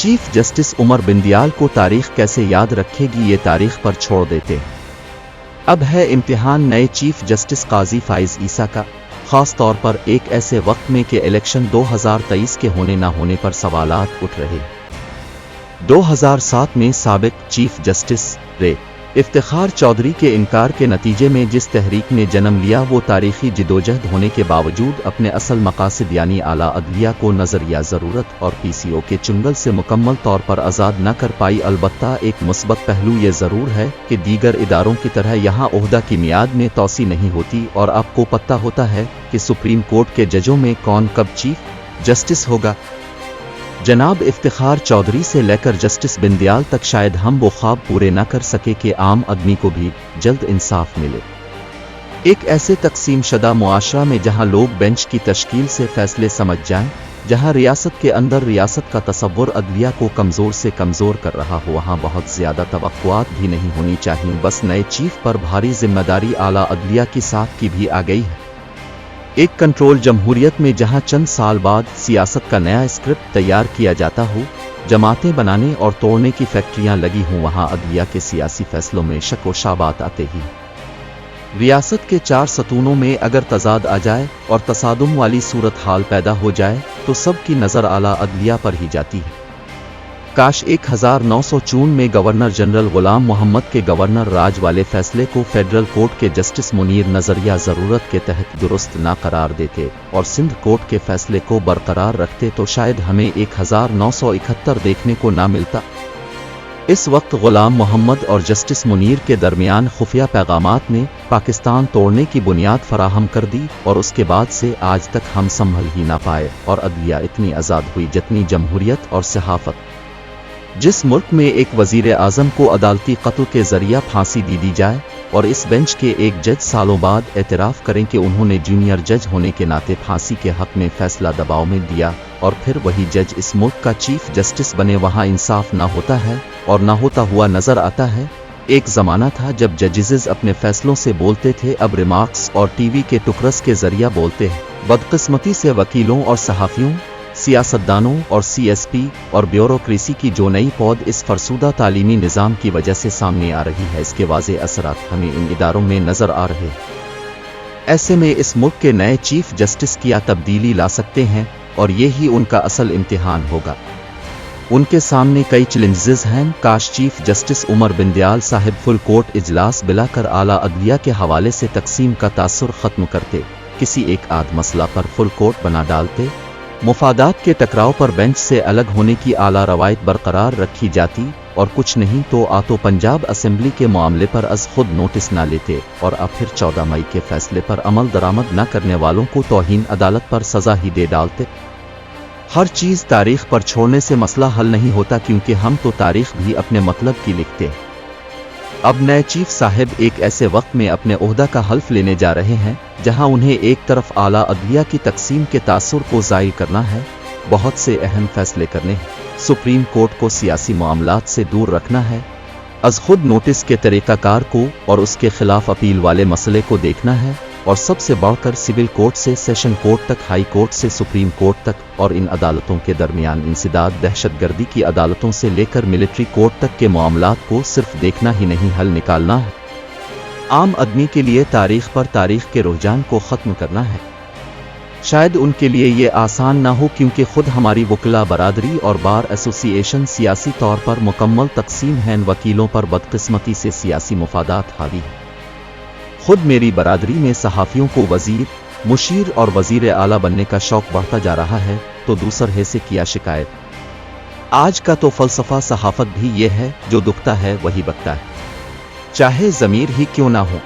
Chief justice Umar बिन दयाल को तारीख कैसे याद रखेगी, ये तारीख पर छोड़ देते। अब है इम्तिहान नए चीफ जस्टिस काजी फाइज ईसा का, खास तौर पर एक ऐसे वक्त में कि इलेक्शन 2023 के होने ना होने पर सवालात उठ रहे। 2007 में साबिक चीफ जस्टिस रे इफ्तिखार चौधरी के इनकार के नतीजे में जिस तहरीक ने जन्म लिया, वो तारीखी जिदोजहद होने के बावजूद अपने असल मकासद यानी आला अदलिया को नजरिया ज़रूरत और पीसीओ के चुंगल से मुकम्मल तौर पर आज़ाद न कर पाई। अलबत्ता एक मुस्बत पहलू ये ज़रूर है कि दीगर इदारों की तरह यहाँ ओहदा की मियाद में तौसी नहीं होती और आपको पता होता है कि सुप्रीम कोर्ट के जजों में कौन कब चीफ जस्टिस होगा। जनाब इफ्तिखार चौधरी से लेकर जस्टिस बिन दयाल तक शायद हम वो ख्वाब पूरे न कर सके कि आम आदमी को भी जल्द इंसाफ मिले। एक ऐसे तकसीम शदा मुआशरा में जहां लोग बेंच की तश्कील से फैसले समझ जाएं, जहां रियासत के अंदर रियासत का तसव्वुर अदलिया को कमज़ोर से कमज़ोर कर रहा हो, वहां बहुत ज़्यादा तवक्कुआत भी नहीं होनी चाहिए। बस नए चीफ पर भारी जिम्मेदारी आला अदलिया की साख की भी आ गई है। एक कंट्रोल जमहूरियत में जहां चंद साल बाद सियासत का नया स्क्रिप्ट तैयार किया जाता हो, जमातें बनाने और तोड़ने की फैक्ट्रियां लगी हों, वहां अदलिया के सियासी फैसलों में शक व शाबात आते ही रियासत के 4 सतूनों में अगर तजाद आ जाए और तसादुम वाली सूरत हाल पैदा हो जाए तो सब की नज़र आला अदलिया पर ही जाती है। काश 1954 में गवर्नर जनरल गुलाम मोहम्मद के गवर्नर राज वाले फैसले को फेडरल कोर्ट के जस्टिस मुनीर नजरिया ज़रूरत के तहत दुरुस्त ना करार देते और सिंध कोर्ट के फैसले को बरकरार रखते तो शायद हमें 1971 देखने को ना मिलता। इस वक्त गुलाम मोहम्मद और जस्टिस मुनीर के दरमियान खुफिया पैगामात ने पाकिस्तान तोड़ने की बुनियाद फराहम कर दी और उसके बाद से आज तक हम संभल ही ना पाए और अदलिया इतनी आज़ाद हुई जितनी जमहूरियत और सहाफत। जिस मुल्क में एक वजीर आज़म को अदालती कत्ल के जरिया फांसी दी जाए और इस बेंच के एक जज सालों बाद एतराफ़ करें कि उन्होंने जूनियर जज होने के नाते फांसी के हक में फैसला दबाव में दिया और फिर वही जज इस मुल्क का चीफ जस्टिस बने, वहाँ इंसाफ ना होता है और ना होता हुआ नजर आता है। एक ज़माना था जब जजेस अपने फैसलों से बोलते थे, अब रिमार्क्स और टीवी के टुकरस के जरिया बोलते हैं। बदकिस्मती से वकीलों और सहाफ़ियों, सियासतदानों और सीएसपी और ब्यूरोक्रेसी की जो नई पौध इस फरसूदा तालीमी निज़ाम की वजह से सामने आ रही है, इसके वाज़े असरात हमें इन इदारों में नज़र आ रहे हैं। ऐसे में इस मुल्क के नए चीफ जस्टिस क्या तब्दीली ला सकते हैं और ये ही उनका असल इम्तिहान होगा। उनके सामने कई चैलेंजेस हैं। काश चीफ जस्टिस उमर बिन दयाल साहिब फुल कोर्ट इजलास बुलाकर आला अदलिया के हवाले से तकसीम का तासुर ख़त्म करते, किसी एक आध मसला पर फुल कोर्ट बना डालते, मुफादात के टकराव पर बेंच से अलग होने की आला रवायत बरकरार रखी जाती और कुछ नहीं तो आतो पंजाब असेंबली के मामले पर अज खुद नोटिस ना लेते और अब फिर 14 मई के फैसले पर अमल दरामद न करने वालों को तौहीन अदालत पर सज़ा ही दे डालते। हर चीज़ तारीख पर छोड़ने से मसला हल नहीं होता, क्योंकि हम तो तारीख भी अपने मतलब की लिखते हैं। अब नए चीफ साहिब एक ऐसे वक्त में अपने ओहदा का हल्फ लेने जा रहे हैं जहां उन्हें एक तरफ आला अदलिया की तकसीम के तासुर को ज़ाहिर करना है, बहुत से अहम फैसले करने हैं, सुप्रीम कोर्ट को सियासी मामलात से दूर रखना है, अज खुद नोटिस के तरीक़ाकार को और उसके खिलाफ अपील वाले मसले को देखना है और सबसे बढ़कर सिविल कोर्ट से सेशन कोर्ट तक, हाई कोर्ट से सुप्रीम कोर्ट तक और इन अदालतों के दरमियान इंसदाद, दहशतगर्दी की अदालतों से लेकर मिलिट्री कोर्ट तक के मामलात को सिर्फ देखना ही नहीं, हल निकालना है। आम आदमी के लिए तारीख पर तारीख के रुझान को ख़त्म करना है। शायद उनके लिए ये आसान ना हो, क्योंकि खुद हमारी वकीला बरादरी और बार एसोसिएशन सियासी तौर पर मुकम्मल तकसीम है, वकीलों पर बदकिस्मती से सियासी मुफादात हावी है। खुद मेरी बरादरी में सहाफ़ियों को वज़ीर, मुशीर और वज़ीर आला बनने का शौक़ बढ़ता जा रहा है, तो दूसरे से किया शिकायत। आज का तो फ़लसफ़ा सहाफ़त भी ये है, जो दुखता है वही बकता है, चाहे ज़मीर ही क्यों ना हो।